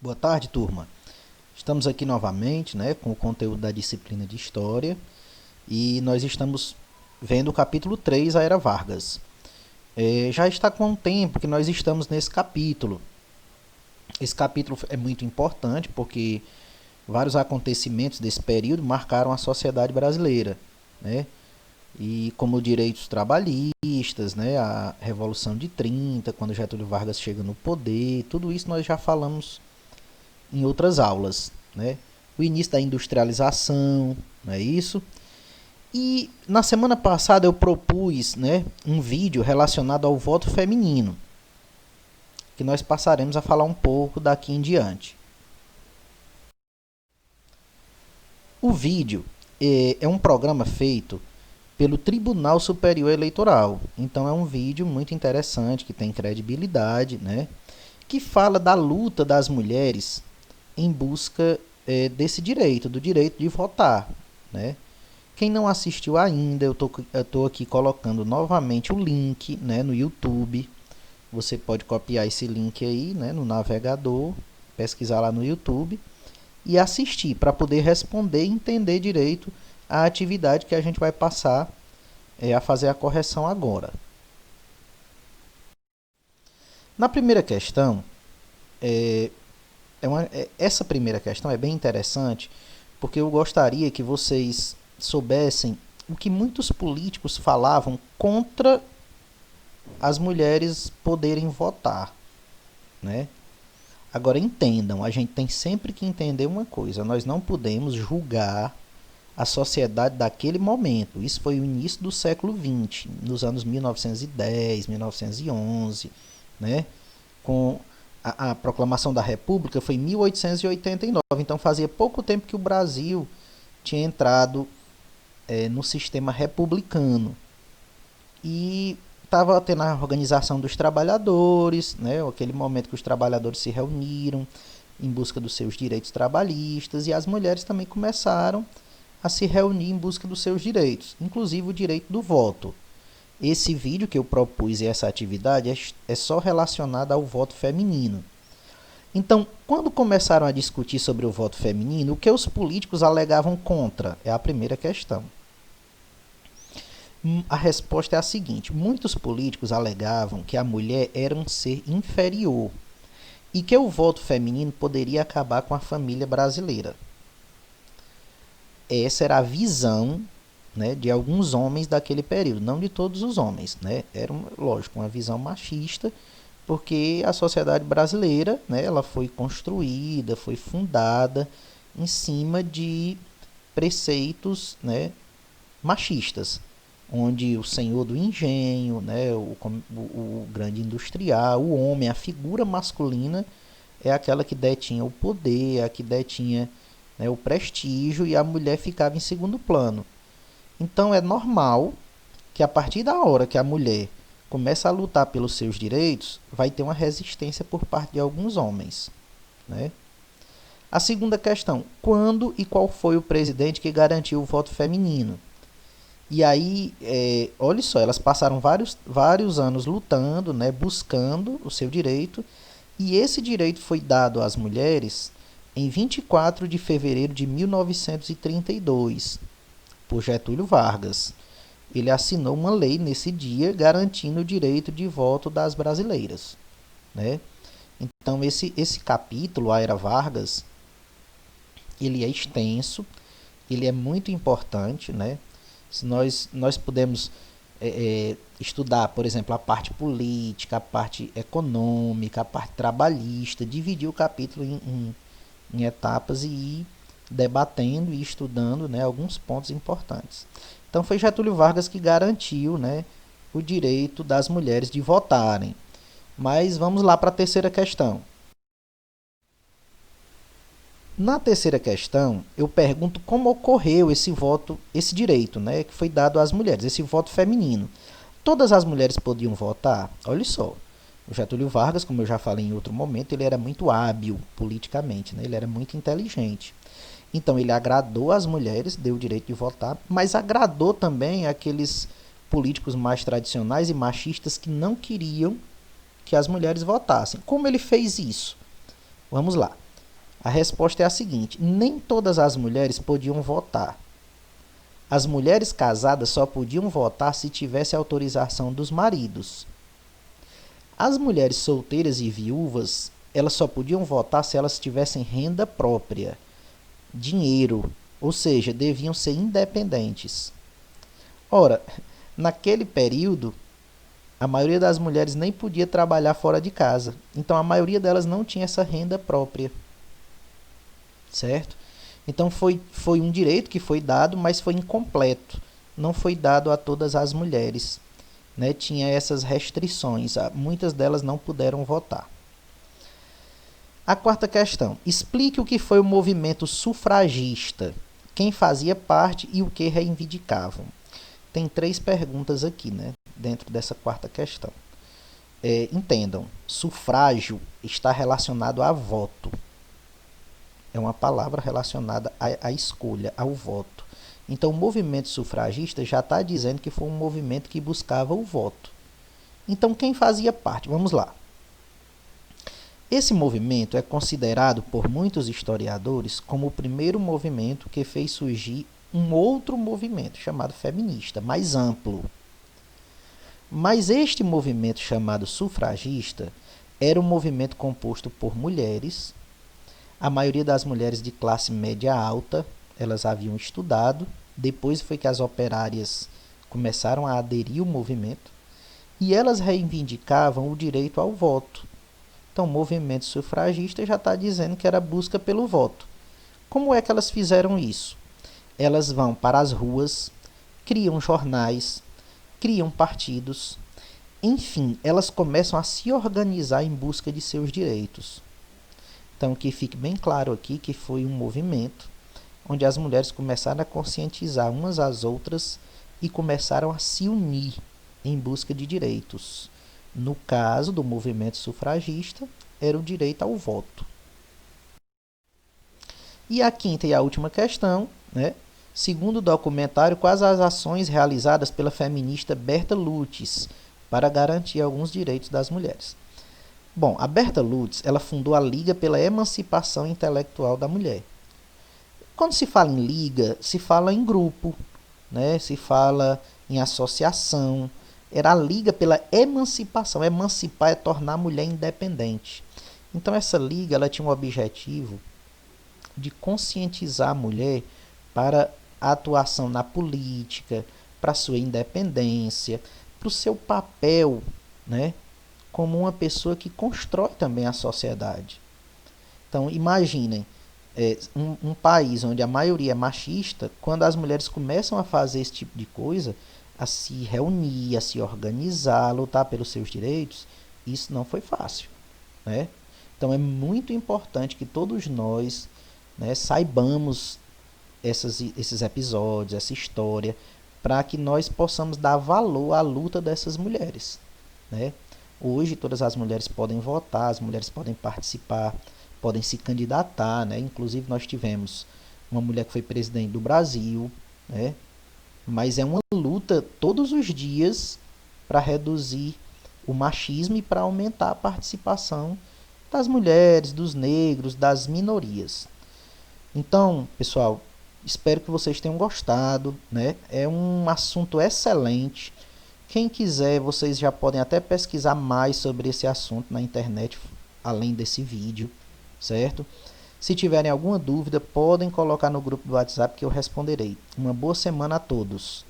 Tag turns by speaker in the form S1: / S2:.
S1: Boa tarde, turma. Estamos aqui novamente, né, com o conteúdo da disciplina de História e nós estamos vendo o capítulo 3, a Era Vargas. Já está com um tempo que nós estamos nesse capítulo. Esse capítulo é muito importante porque vários acontecimentos desse período marcaram a sociedade brasileira, né? E como direitos trabalhistas, né, a Revolução de 30, quando Getúlio Vargas chega no poder, tudo isso nós já falamos em outras aulas, né? O início da industrialização, não é isso? E na semana passada eu propus, né, um vídeo relacionado ao voto feminino, que nós passaremos a falar um pouco daqui em diante. O vídeo é um programa feito pelo Tribunal Superior Eleitoral. Então é um vídeo muito interessante, que tem credibilidade, né? Que fala da luta das mulheres em busca desse direito, do direito de votar, né? Quem não assistiu ainda, eu tô aqui colocando novamente o link, né, no YouTube. Você pode copiar esse link aí, né, no navegador, pesquisar lá no YouTube e assistir para poder responder e entender direito a atividade que a gente vai passar a fazer a correção agora. Na primeira questão, essa primeira questão é bem interessante porque eu gostaria que vocês soubessem o que muitos políticos falavam contra as mulheres poderem votar, né? Agora entendam, a gente tem sempre que entender uma coisa, nós não podemos julgar a sociedade daquele momento. Isso foi o início do século XX, nos anos 1910, 1911, né? Com a proclamação da República foi em 1889, então fazia pouco tempo que o Brasil tinha entrado no sistema republicano. E estava tendo a organização dos trabalhadores, né? Aquele momento que os trabalhadores se reuniram em busca dos seus direitos trabalhistas e as mulheres também começaram a se reunir em busca dos seus direitos, inclusive o direito do voto. Esse vídeo que eu propus e essa atividade é só relacionada ao voto feminino. Então, quando começaram a discutir sobre o voto feminino, o que os políticos alegavam contra? É a primeira questão. A resposta é a seguinte: muitos políticos alegavam que a mulher era um ser inferior e que o voto feminino poderia acabar com a família brasileira. Essa era a visão, né, de alguns homens daquele período, não de todos os homens, né? Era, lógico, uma visão machista, porque a sociedade brasileira, né, ela foi construída, foi fundada em cima de preceitos, né, machistas, onde o senhor do engenho, né, o grande industrial, o homem, a figura masculina é aquela que detinha o poder, a que detinha, né, o prestígio, e a mulher ficava em segundo plano. Então é normal que a partir da hora que a mulher começa a lutar pelos seus direitos, vai ter uma resistência por parte de alguns homens, né? A segunda questão: quando e qual foi o presidente que garantiu o voto feminino? E aí, olha só, elas passaram vários anos lutando, né, buscando o seu direito, e esse direito foi dado às mulheres em 24 de fevereiro de 1932, por Getúlio Vargas. Ele assinou uma lei nesse dia garantindo o direito de voto das brasileiras, né? Então, esse capítulo, a Era Vargas, ele é extenso, ele é muito importante, né? Se nós podemos estudar, por exemplo, a parte política, a parte econômica, a parte trabalhista, dividir o capítulo em etapas e ir debatendo e estudando, né, alguns pontos importantes. Então foi Getúlio Vargas que garantiu, né, o direito das mulheres de votarem. Mas vamos lá para a terceira questão. Na terceira questão, eu pergunto como ocorreu esse voto, esse direito, né, que foi dado às mulheres, esse voto feminino. Todas as mulheres podiam votar? Olha só, o Getúlio Vargas, como eu já falei em outro momento, ele era muito hábil politicamente, né, ele era muito inteligente. Então ele agradou as mulheres, deu o direito de votar, mas agradou também aqueles políticos mais tradicionais e machistas que não queriam que as mulheres votassem. Como ele fez isso? Vamos lá. A resposta é a seguinte: nem todas as mulheres podiam votar. As mulheres casadas só podiam votar se tivesse autorização dos maridos. As mulheres solteiras e viúvas, elas só podiam votar se elas tivessem renda própria, dinheiro, ou seja, deviam ser independentes. Ora, naquele período, a maioria das mulheres nem podia trabalhar fora de casa. Então a maioria delas não tinha essa renda própria, certo? Então foi um direito que foi dado, mas foi incompleto. Não foi dado a todas as mulheres, né? Tinha essas restrições. Muitas delas não puderam votar. A quarta questão. Explique o que foi o movimento sufragista, quem fazia parte e o que reivindicavam. Tem 3 perguntas aqui, né, dentro dessa quarta questão. Entendam, sufrágio está relacionado a voto. É uma palavra relacionada à escolha, ao voto. Então, o movimento sufragista já está dizendo que foi um movimento que buscava o voto. Então, quem fazia parte? Vamos lá. Esse movimento é considerado por muitos historiadores como o primeiro movimento que fez surgir um outro movimento chamado feminista, mais amplo. Mas este movimento chamado sufragista era um movimento composto por mulheres. A maioria das mulheres de classe média alta, elas haviam estudado. Depois foi que as operárias começaram a aderir ao movimento. E elas reivindicavam o direito ao voto. Então, o movimento sufragista já está dizendo que era a busca pelo voto. Como é que elas fizeram isso? Elas vão para as ruas, criam jornais, criam partidos. Enfim, elas começam a se organizar em busca de seus direitos. Então, que fique bem claro aqui que foi um movimento onde as mulheres começaram a conscientizar umas às outras e começaram a se unir em busca de direitos. No caso do movimento sufragista, era o direito ao voto. E a quinta e a última questão, né? Segundo o documentário, quais as ações realizadas pela feminista Berta Lutz para garantir alguns direitos das mulheres? Bom, a Berta Lutz, ela fundou a Liga pela Emancipação Intelectual da Mulher. Quando se fala em liga, se fala em grupo, né? Se fala em associação. Era a Liga pela Emancipação. Emancipar é tornar a mulher independente. Então essa liga ela tinha um objetivo de conscientizar a mulher para a atuação na política, para a sua independência, para o seu papel, né, como uma pessoa que constrói também a sociedade. Então, imaginem, um país onde a maioria é machista, quando as mulheres começam a fazer esse tipo de coisa, a se reunir, a se organizar, a lutar pelos seus direitos, isso não foi fácil, né? Então, é muito importante que todos nós, né, saibamos esses episódios, essa história, para que nós possamos dar valor à luta dessas mulheres, né? Hoje todas as mulheres podem votar, as mulheres podem participar, podem se candidatar, né? Inclusive nós tivemos uma mulher que foi presidente do Brasil, né? Mas é uma luta todos os dias para reduzir o machismo e para aumentar a participação das mulheres, dos negros, das minorias. Então, pessoal, espero que vocês tenham gostado, né? É um assunto excelente. Quem quiser, vocês já podem até pesquisar mais sobre esse assunto na internet, além desse vídeo, certo? Se tiverem alguma dúvida, podem colocar no grupo do WhatsApp que eu responderei. Uma boa semana a todos.